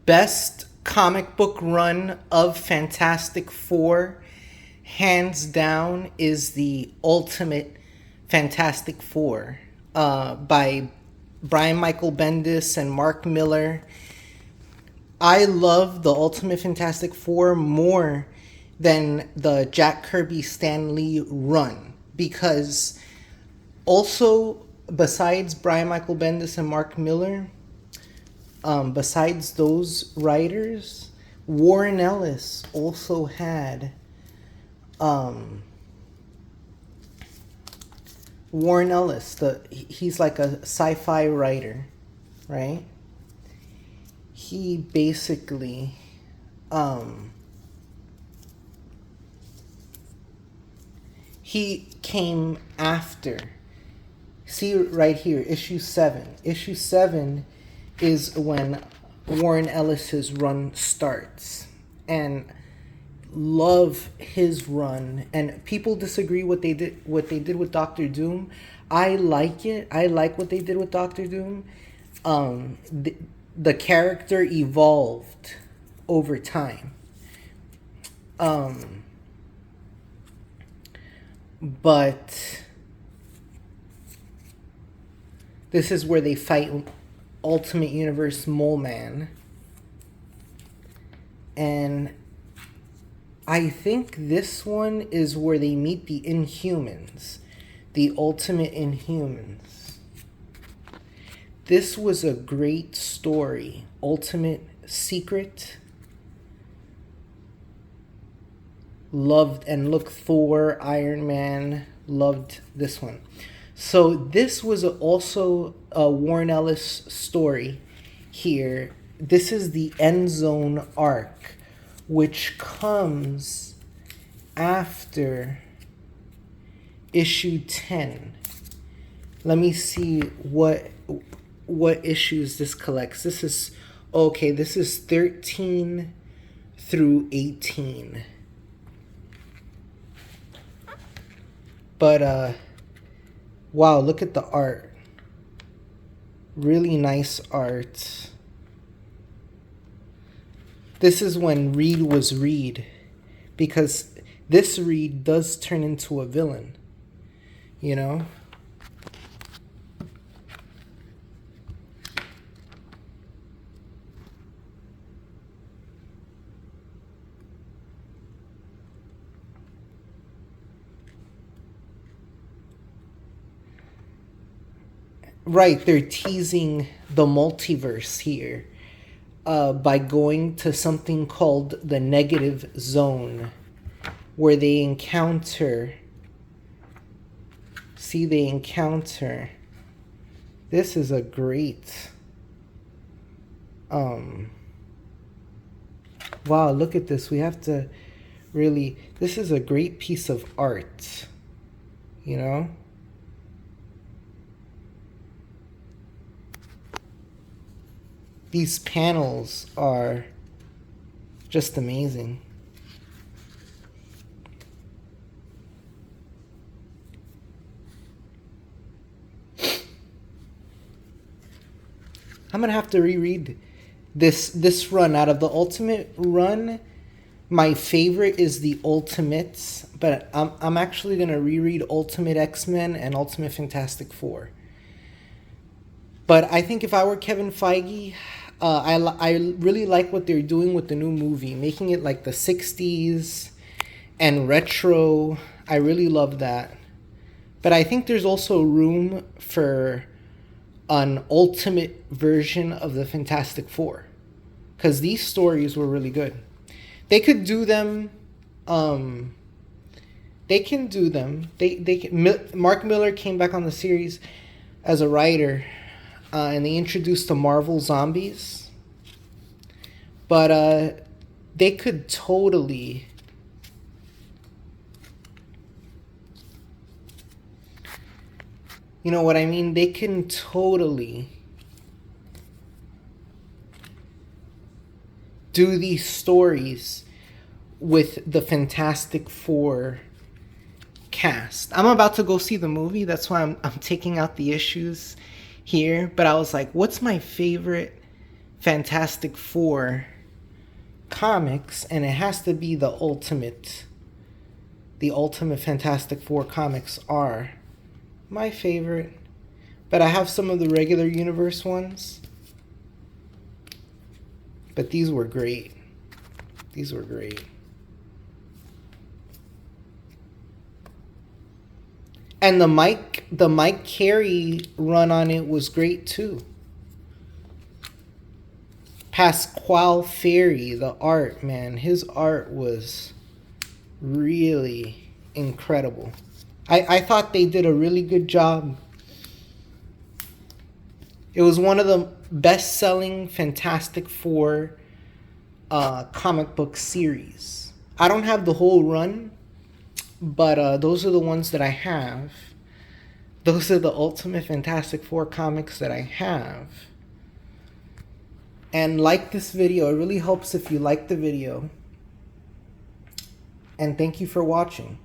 Best comic book run of Fantastic Four, hands down, is the Ultimate Fantastic Four by Brian Michael Bendis and Mark Miller. I love the Ultimate Fantastic Four more than the Jack Kirby Stan Lee run because also, besides Brian Michael Bendis and Mark Miller, besides those writers, Warren Ellis also had Warren Ellis. He's like a sci-fi writer, right? He basically he came after. See right here, issue 7. Issue 7 is when Warren Ellis's run starts. And love his run. And people disagree what they did with Doctor Doom. I like it. I like what they did with Doctor Doom. The character evolved over time. But this is where they fight Ultimate Universe Mole Man. And I think this one is where they meet the Inhumans. The Ultimate Inhumans. This was a great story. Ultimate Secret. Loved, and look, Thor, Iron Man. Loved this one. So this was also a Warren Ellis story here. This is the End Zone arc, which comes after issue 10. Let me see what issues this collects. This is 13 through 18. But wow, look at the art. Really nice art. This is when Reed was Reed, because this Reed does turn into a villain, you know? Right, they're teasing the multiverse here by going to something called the Negative Zone, where they encounter. See, they encounter. This is a great. Wow, look at this. We have to really. This is a great piece of art, you know? These panels are just amazing. I'm gonna have to reread this run. Out of the Ultimate run, my favorite is the Ultimates, but I'm actually gonna reread Ultimate X-Men and Ultimate Fantastic Four. But I think if I were Kevin Feige, I really like what they're doing with the new movie, making it like the 60s and retro. I really love that. But I think there's also room for an ultimate version of the Fantastic Four, because these stories were really good. They could do them. They can do them. They can, Mark Miller came back on the series as a writer. And they introduced the Marvel Zombies. But they could totally. You know what I mean? They can totally do these stories with the Fantastic Four cast. I'm about to go see the movie. That's why I'm taking out the issues here. But I was like, what's my favorite Fantastic Four comics, and it has to be the Ultimate Fantastic Four comics are my favorite. But I have some of the regular universe ones. But these were great. These were great. And the Mike Carey run on it was great too. Pasquale Ferry, the art, man, his art was really incredible. I thought they did a really good job. It was one of the best-selling Fantastic Four comic book series. I don't have the whole run, but those are the ones that I have. Those are the Ultimate Fantastic Four comics that I have. And like this video. It really helps if you like the video. And thank you for watching.